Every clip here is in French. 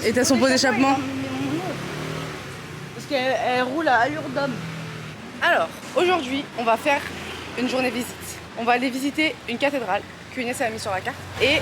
Et t'as son pot d'échappement? Parce qu'elle roule à allure d'homme. Alors, aujourd'hui, on va faire une journée visite. On va aller visiter une cathédrale que Inès a mis sur la carte et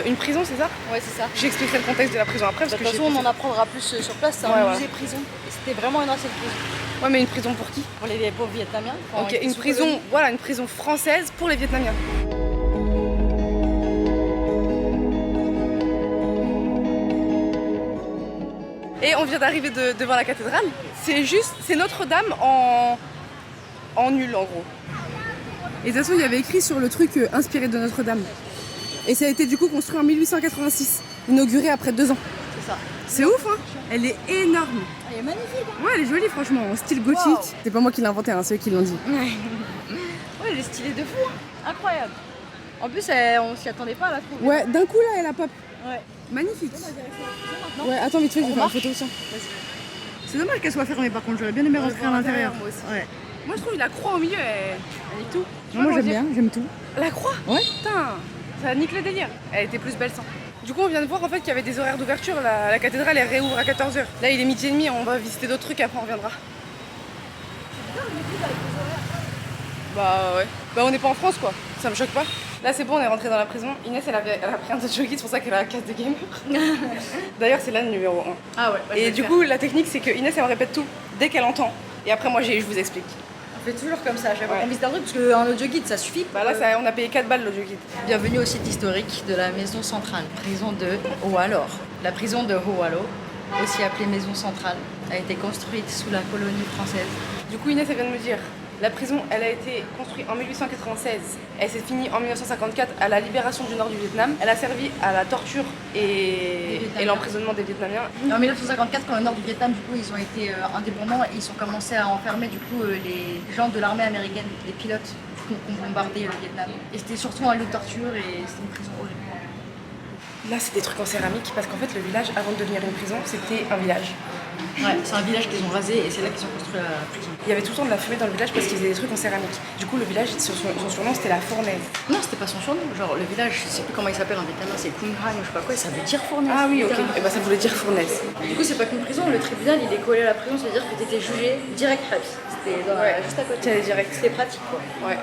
une prison, c'est ça? Ouais, c'est ça. J'expliquerai le contexte de la prison après. De toute façon, on en apprendra plus sur place. C'est un musée prison. Et c'était vraiment une ancienne prison. Ouais, mais une prison pour qui? Pour les pauvres Vietnamiens. Ok, une prison, voilà, une prison française pour les Vietnamiens. Et on vient d'arriver devant la cathédrale. C'est Notre-Dame en nul en gros. Et de toute façon, il y avait écrit sur le truc inspiré de Notre-Dame. Et ça a été du coup construit en 1886, inauguré après 2 ans. C'est ça. C'est ouf, hein? Elle est énorme. Elle est magnifique. Hein. Ouais, elle est jolie, franchement, en style gothique. Wow. C'est pas moi qui l'ai inventé, hein, c'est eux qui l'ont dit. Ouais, elle est stylée de fou. Hein. Incroyable. En plus, on s'y attendait pas à la trouver. Ouais, d'un coup là, elle a pop. Ouais. Magnifique. Ouais, attends, vite fait, je vais faire une photo aussi. C'est dommage qu'elle soit fermée, par contre, j'aurais bien aimé rentrer à l'intérieur. Moi aussi. Ouais. Moi, je trouve la croix au milieu, elle est tout. Moi, j'aime bien, j'aime tout. La croix? Ouais. Putain, ça nique le délire. Elle était plus belle sans. Du coup, on vient de voir en fait qu'il y avait des horaires d'ouverture. La cathédrale, elle réouvre à 14h. Là, il est 12h30, on va visiter d'autres trucs, après on reviendra. Bah ouais. Bah on n'est pas en France quoi, ça me choque pas. Là c'est bon, on est rentré dans la prison. Inès elle a pris un de jogging, c'est pour ça qu'elle a la case de gamer. D'ailleurs c'est là le numéro 1. Ah ouais. Et du coup la technique c'est que Inès elle me répète tout dès qu'elle entend. Et après moi je vous explique. On fait toujours comme ça à chaque fois qu'on visite un truc parce qu'un audio guide ça suffit. Bah là on a payé 4 balles l'audio guide. Bienvenue au site historique de la maison centrale, prison de Howalor. La prison de Howalo, aussi appelée maison centrale, a été construite sous la colonie française. Du coup Inès elle vient de me dire, la prison elle a été construite en 1896, elle s'est finie en 1954 à la libération du nord du Vietnam. Elle a servi à la torture et l'emprisonnement des Vietnamiens. Et en 1954 quand le nord du Vietnam du coup ils ont été indépendants, ils ont commencé à enfermer du coup les gens de l'armée américaine, les pilotes qui ont bombardé le Vietnam. Et c'était surtout un lieu de torture et c'était une prison horrible. Là, c'est des trucs en céramique parce qu'en fait, le village, avant de devenir une prison, c'était un village. Ouais, c'est un village qu'ils ont rasé et c'est là qu'ils ont construit la prison. Il y avait tout le temps de la fumée dans le village parce qu'ils faisaient des trucs en céramique. Du coup, le village, son surnom, c'était la fournaise. Non, c'était pas son surnom. Genre, le village, je sais plus comment il s'appelle en vietnamien, c'est Kung Han ou je sais pas quoi, et ça veut dire fournaise. Ah oui, ok. Et bah, ça voulait dire fournaise. Du coup, c'est pas qu'une prison, le tribunal, il est collé à la prison, c'est-à-dire que t'étais jugé direct Habs. C'était juste à côté. C'était direct. C'était pratique, quoi. Ouais.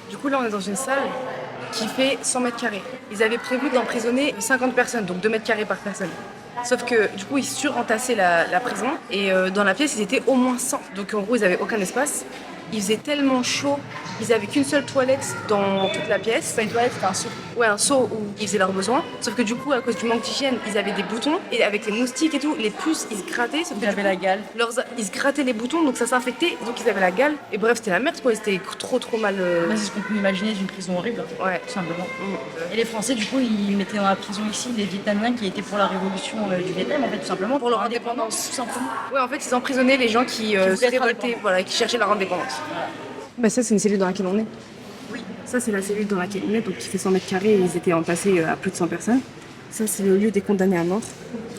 Du coup, là, on est dans une salle qui fait 100 mètres carrés. Ils avaient prévu d'emprisonner 50 personnes, donc 2 mètres carrés par personne. Sauf que du coup, ils surentassaient la prison et dans la pièce, ils étaient au moins 100. Donc en gros, ils n'avaient aucun espace. Il faisait tellement chaud, ils avaient qu'une seule toilette dans toute la pièce. Pas une toilette, c'était un seau. Ouais, un seau où ils faisaient leurs besoins. Sauf que du coup, à cause du manque d'hygiène, ils avaient des boutons et avec les moustiques et tout, les puces, ils se grattaient. Sauf que Ils avaient la gale. ils se grattaient les boutons, donc ça s'infectait, donc ils avaient la gale. Et bref, c'était la merde quoi, ils étaient trop mal. Bah, c'est ce qu'on peut imaginer d'une prison horrible, ouais, tout simplement. Et les Français, du coup, ils mettaient dans la prison ici les Vietnamiens qui étaient pour la révolution du Vietnam, en fait, tout simplement. Pour leur indépendance. Tout simplement. Ouais, en fait, ils emprisonnaient les gens qui se révoltaient, voilà, qui cherchaient leur indépendance. Voilà. Bah ça c'est une cellule dans laquelle on est. Oui. Ça c'est la cellule dans laquelle on est, donc qui fait 100 mètres carrés et ils étaient entassés à plus de 100 personnes. Ça c'est le lieu des condamnés à mort.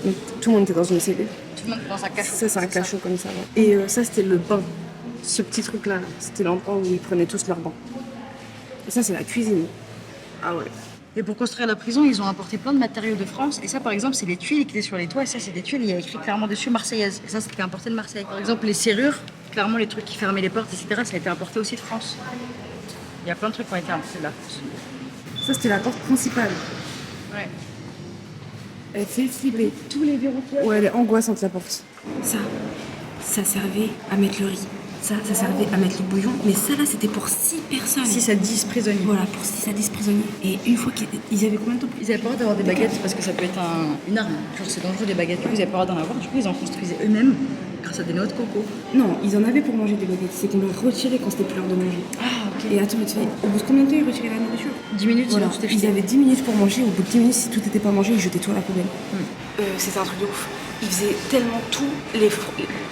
Donc tout le monde était dans une cellule. Tout le monde dans un cachot. Ça c'est un cachot comme ça. Ouais. Et ça c'était le bain. Ce petit truc là, c'était l'endroit où ils prenaient tous leur bain. Et ça c'est la cuisine. Ah ouais. Et pour construire la prison, ils ont apporté plein de matériaux de France. Et ça, par exemple, c'est les tuiles qui étaient sur les toits. Et ça, c'est des tuiles, il y a écrit clairement dessus Marseillaise. Et ça, c'était importé de Marseille. Par exemple, les serrures, clairement, les trucs qui fermaient les portes, etc., ça a été importé aussi de France. Il y a plein de trucs qui ont été importés de la France. Ça, c'était la porte principale. Ouais. Elle fait flipper. Tous les verrous. Ouais, elle est angoissante, la porte. Ça servait à mettre le riz. Ça servait à mettre le bouillon. Mais ça, là, c'était pour 6 personnes. 6 à 10 prisonniers. Voilà, pour 6 à 10 prisonniers. Et une fois qu'ils avaient combien de temps? Ils avaient pas le droit d'avoir des baguettes parce que ça peut être une arme. Genre, c'est dangereux des baguettes. Du coup, ils avaient pas le droit d'en avoir. Du coup, ils en construisaient eux-mêmes grâce à des noix de coco. Non, ils en avaient pour manger des baguettes. C'est qu'on leur retirait quand c'était plus l'heure de manger. Ah, ok. Et attends, mais tu fais, au bout de combien de temps ils retiraient la nourriture? 10 minutes, voilà. sinon c'était Ils jeté. avaient 10 minutes pour manger. Au bout de 10 minutes, si tout n'était pas mangé, ils jetaient tout à la poubelle. C'était un truc de ouf. Ils faisaient tellement tout.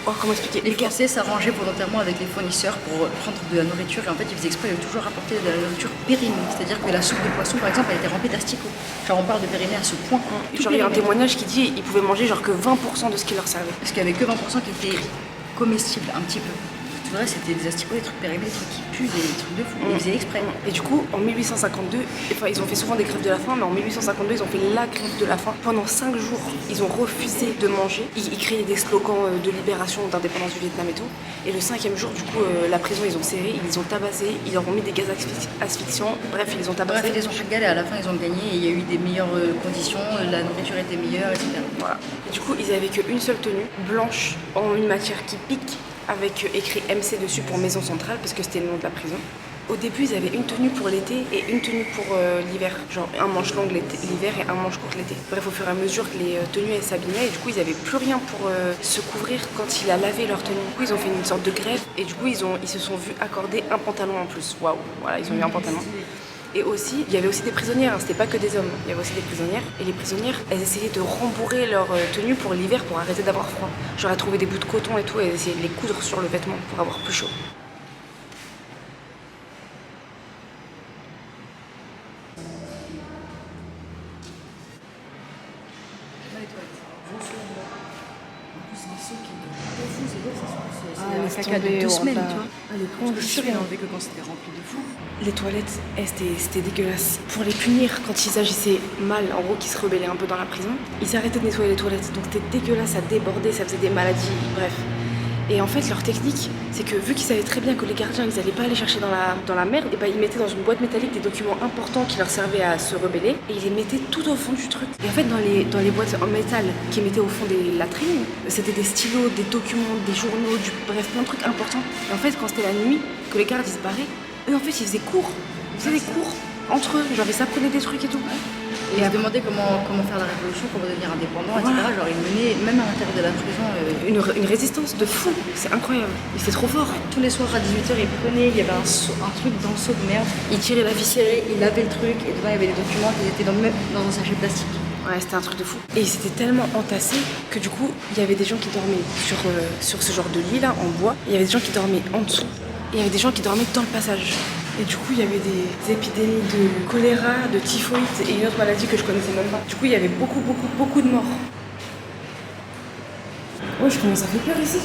Oh, comment expliquer? Les Français s'arrangeaient volontairement avec les fournisseurs pour prendre de la nourriture. Et en fait, ils faisaient exprès de toujours apporter de la nourriture périmée. C'est-à-dire que la soupe de poisson, par exemple, elle était remplie d'asticots. Genre, on parle de périmée à ce point. Genre, il y a un témoignage qui dit qu'ils pouvaient manger genre que 20% de ce qui leur servait. Parce qu'il n'y avait que 20% qui était comestible, un petit peu. Tout le reste, c'était des asticots, des trucs périmés, des trucs qui puent, des trucs de fou. Ils faisaient exprès. Et du coup, en 1852, enfin, ils ont fait souvent des grèves de la faim, mais en 1852, ils ont fait la grève de la faim. Pendant 5 jours, ils ont refusé de manger. Ils créaient des slogans de libération, d'indépendance du Vietnam et tout. Et le 5e jour, du coup, la prison, ils ont serré, ils les ont tabassés, ils leur ont mis des gaz asphyxiants. Bref, ils les ont tabassés. Bref, ils les ont chaque galé, à la fin, ils ont gagné et il y a eu des meilleures conditions, la nourriture était meilleure, etc. Voilà. Et du coup, ils avaient qu'une seule tenue, blanche, en une matière qui pique, avec écrit MC dessus pour maison centrale, parce que c'était le nom de la prison. Au début, ils avaient une tenue pour l'été et une tenue pour l'hiver. Genre un manche long l'hiver et un manche court l'été. Bref, au fur et à mesure que les tenues elles s'abîmaient, et du coup, ils avaient plus rien pour se couvrir quand il a lavé leur tenue. Du coup, ils ont fait une sorte de grève et du coup, ils se sont vus accorder un pantalon en plus. Waouh, voilà, ils ont eu un pantalon. Et aussi, il y avait aussi des prisonnières, hein, c'était pas que des hommes, il y avait aussi des prisonnières. Et les prisonnières, elles essayaient de rembourrer leur tenue pour l'hiver pour arrêter d'avoir froid. Genre, elles trouvaient des bouts de coton et tout, et elles essayaient de les coudre sur le vêtement pour avoir plus chaud. Caca de 2 semaines, tu vois. Je suis sûre, Il a enlevé que quand c'était rempli de fou. Les toilettes, c'était dégueulasse. Pour les punir quand ils agissaient mal, en gros, qu'ils se rebellaient un peu dans la prison, ils arrêtaient de nettoyer les toilettes. Donc c'était dégueulasse, ça débordait, ça faisait des maladies, bref. Et en fait, leur technique, c'est que vu qu'ils savaient très bien que les gardiens, ils allaient pas aller chercher dans la merde, et bah, ils mettaient dans une boîte métallique des documents importants qui leur servaient à se rebeller, et ils les mettaient tout au fond du truc. Et en fait, dans les boîtes en métal qu'ils mettaient au fond des latrines, c'était des stylos, des documents, des journaux, bref, plein de trucs importants. Et en fait, quand c'était la nuit, que les gardes ils se barraient, eux, en fait, ils faisaient cours. Ils faisaient des cours entre eux, genre ils s'apprenaient des trucs et tout. Et ils se demandaient comment faire la révolution, comment devenir indépendant, etc. Voilà. Genre ils menaient, même à l'intérieur de la prison, Une résistance de fou, c'est incroyable. Et c'est trop fort. tous les soirs à 18h, ils prenaient, il y avait un truc dans le seau de merde, ils tiraient la vis serrée, ils lavaient le truc, et dedans il y avait des documents qui étaient même dans un sachet plastique. Ouais, c'était un truc de fou. Et ils étaient tellement entassés que du coup, il y avait des gens qui dormaient sur ce genre de lit là, en bois. Il y avait des gens qui dormaient en dessous. Et il y avait des gens qui dormaient dans le passage. Et du coup, il y avait des épidémies de choléra, de typhoïde et une autre maladie que je connaissais même pas. Du coup, il y avait beaucoup de morts. Ouais, je commence à faire peur ici.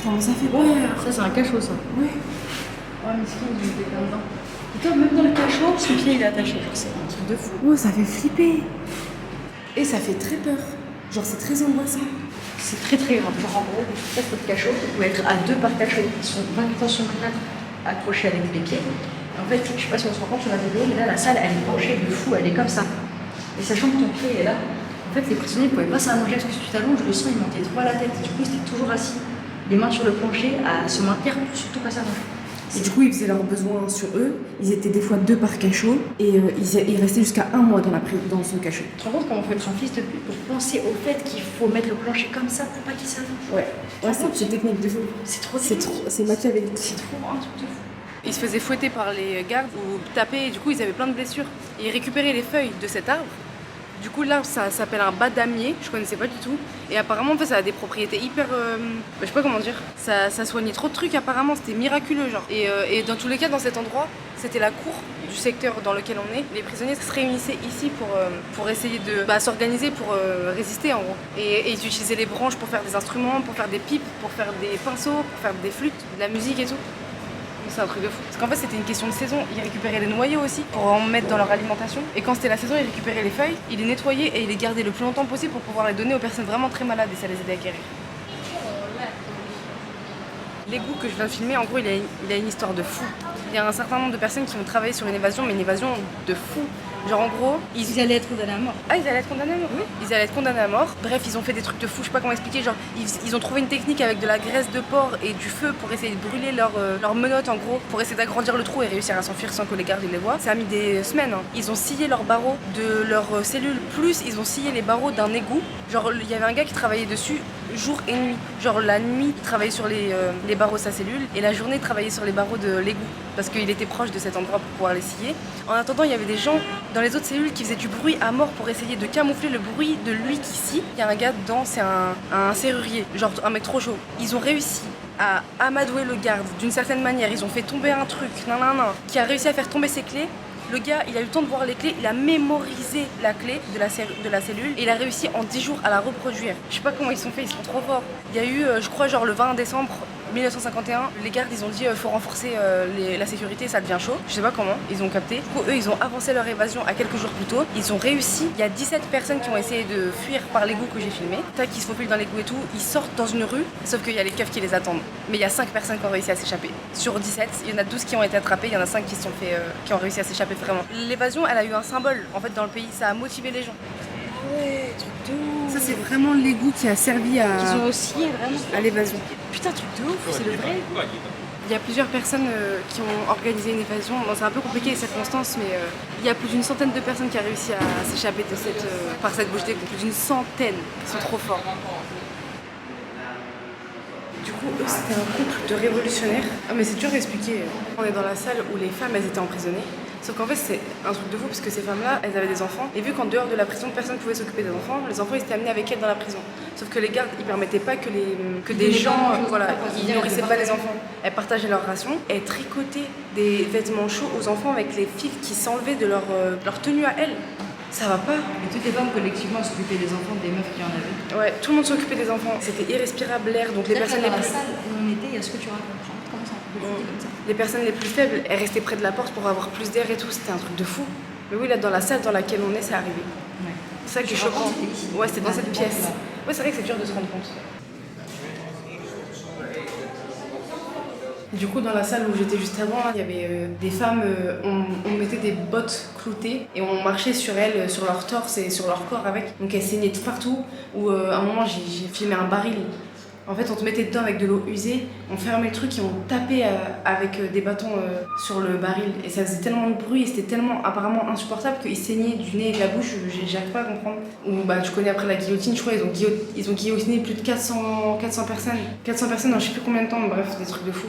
Comment ça fait peur. Ça, c'est un cachot, ça. Ouais. Ouais, mais c'est il était plein dedans. Et toi, même dans le cachot, son pied il est attaché. Genre, c'est un truc de fou. Oh, ça fait flipper. Et ça fait très peur. Genre, c'est très angoissant. C'est très très grave. Genre, en gros, ça, c'est le cachot. Vous pouvez être à 2 par cachot. Ils sont 24 sur 24 accrochés avec les pieds. En fait, je sais pas si on se rend compte sur la vidéo, mais là, la salle, elle est penchée de fou, elle est comme ça. Et sachant que ton pied est là, en fait, les prisonniers ne pouvaient pas s'allonger parce que si tu t'allonges, le sang il montait trop à la tête. Du coup, ils étaient toujours assis, les mains sur le plancher, à se maintenir pour surtout pas s'allonger. Et du coup, ils faisaient leurs besoins sur eux. Ils étaient des fois 2 par cachot. Et ils restaient jusqu'à 1 mois dans son cachot. Tu te rends compte comment fait son fils de pute pour penser au fait qu'il faut mettre le plancher comme ça pour pas qu'il s'allonge? Ouais, c'est une technique de fou. C'est machiavélique. C'est trop un truc de fou. Ils se faisaient fouetter par les gardes ou taper, et du coup ils avaient plein de blessures. Ils récupéraient les feuilles de cet arbre. Du coup l'arbre ça s'appelle un badamier, je connaissais pas du tout. Et apparemment en fait ça a des propriétés hyper... je sais pas comment dire. Ça soignait trop de trucs apparemment, c'était miraculeux genre. Et dans tous les cas dans cet endroit, c'était la cour du secteur dans lequel on est. Les prisonniers se réunissaient ici pour essayer de s'organiser pour résister en gros. Et ils utilisaient les branches pour faire des instruments, pour faire des pipes, pour faire des pinceaux, pour faire des flûtes, de la musique et tout. C'est un truc de fou. Parce qu'en fait, c'était une question de saison. Ils récupéraient les noyaux aussi pour en mettre dans leur alimentation. Et quand c'était la saison, ils récupéraient les feuilles, ils les nettoyaient et ils les gardaient le plus longtemps possible pour pouvoir les donner aux personnes vraiment très malades et ça les aidait à guérir. L'égout que je viens de filmer, en gros, il a une histoire de fou. Il y a un certain nombre de personnes qui ont travaillé sur une évasion, mais une évasion de fou. Genre en gros, Ils allaient être condamnés à mort. Ah, ils allaient être condamnés à mort? Oui. Ils allaient être condamnés à mort. Bref, ils ont fait des trucs de fou, je sais pas comment expliquer. Genre, ils ont trouvé une technique avec de la graisse de porc et du feu pour essayer de brûler leurs menottes en gros, pour essayer d'agrandir le trou et réussir à s'enfuir sans que les gardes les voient. Ça a mis des semaines. Hein. Ils ont scié leurs barreaux de leurs cellules, plus ils ont scié les barreaux d'un égout. Genre, il y avait un gars qui travaillait dessus jour et nuit. Genre, la nuit, il travaillait sur les barreaux de sa cellule et la journée, il travaillait sur les barreaux de l'égout parce qu'il était proche de cet endroit pour pouvoir les scier. En attendant, il y avait des gens dans les autres cellules qui faisaient du bruit à mort pour essayer de camoufler le bruit de lui qui scie. Il y a un gars dedans, c'est un serrurier, genre un mec trop chaud. Ils ont réussi à amadouer le garde d'une certaine manière. Ils ont fait tomber un truc, qui a réussi à faire tomber ses clés. Le gars, il a eu le temps de voir les clés, il a mémorisé la clé de la cellule et il a réussi en 10 jours à la reproduire. Je sais pas comment ils sont faits, ils sont trop forts. Il y a eu, je crois, genre le 20 décembre 1951, les gardes ils ont dit faut renforcer la sécurité, ça devient chaud. Je sais pas comment, ils ont capté. Du coup, eux ils ont avancé leur évasion à quelques jours plus tôt. Ils ont réussi. Il y a 17 personnes qui ont essayé de fuir par l'égout que j'ai filmé. Tac, ils se faufilent dans l'égout et tout. Ils sortent dans une rue, sauf qu'il y a les keufs qui les attendent. Mais il y a 5 personnes qui ont réussi à s'échapper. Sur 17, il y en a 12 qui ont été attrapés, il y en a 5 qui ont réussi à s'échapper vraiment. L'évasion, elle a eu un symbole en fait dans le pays, ça a motivé les gens. Ouais, truc de ouf. Ça c'est vraiment l'égout qui a servi Ils ont oscillé vraiment. à l'évasion. Putain, truc de ouf, c'est le vrai. Il y a plusieurs personnes qui ont organisé une évasion. Bon, c'est un peu compliqué les circonstances, mais il y a plus d'une centaine de personnes qui ont réussi à s'échapper de par cette bouche d'égout. Plus d'une centaine. Ils sont trop forts. Du coup, eux, c'était un couple de révolutionnaires. Ah, mais c'est dur à expliquer. On est dans la salle où les femmes, elles étaient emprisonnées. Sauf qu'en fait, c'est un truc de fou parce que ces femmes-là, elles avaient des enfants. Et vu qu'en dehors de la prison, personne ne pouvait s'occuper des enfants, les enfants, ils étaient amenés avec elles dans la prison. Sauf que les gardes, ils permettaient pas que des gens, ils nourrissaient pas les enfants. Elles partageaient leurs rations. Elles tricotaient des vêtements chauds aux enfants avec les fils qui s'enlevaient de leur tenue à elles. Ça va pas. Et toutes les femmes collectivement s'occupaient des enfants des meufs qui en avaient. Ouais, tout le monde s'occupait des enfants. C'était irrespirable l'air, donc les personnes dans les la plus... salle où on était, il y a ce que tu racontes. Comment ça comme ça. Les personnes les plus faibles, elles restaient près de la porte pour avoir plus d'air et tout. C'était un truc de fou. Mais oui, là, dans la salle dans laquelle on est, c'est arrivé. Ouais. C'est ça qui est choquant. Ouais, c'était dans cette pièce. Ouais, c'est vrai que c'est dur de se rendre compte. Du coup, dans la salle où j'étais juste avant, il y avait des femmes, on mettait des bottes cloutées et on marchait sur elles, sur leur torse et sur leur corps avec. Donc elles saignaient de partout. Ou à un moment, j'ai filmé un baril. En fait, on te mettait dedans avec de l'eau usée, on fermait le truc et on tapait avec des bâtons sur le baril. Et ça faisait tellement de bruit et c'était tellement apparemment insupportable qu'il saignait du nez et de la bouche, j'arrive pas à comprendre. Ou bah, tu connais après la guillotine, je crois, ils ont guillotiné plus de 400 personnes. 400 personnes en je sais plus combien de temps, mais bref, des trucs de fou.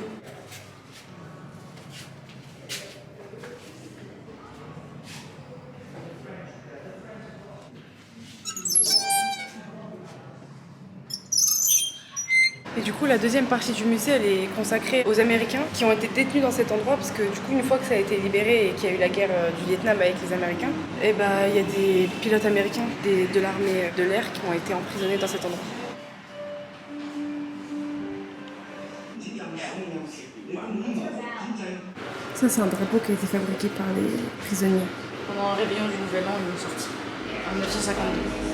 Et du coup, la deuxième partie du musée, elle est consacrée aux Américains qui ont été détenus dans cet endroit parce que du coup, une fois que ça a été libéré et qu'il y a eu la guerre du Vietnam avec les Américains, et bah, il y a des pilotes américains de l'armée de l'air qui ont été emprisonnés dans cet endroit. Ça, c'est un drapeau qui a été fabriqué par les prisonniers. Pendant un réveillon du Nouvel An, ils l'ont sorti. En 1952.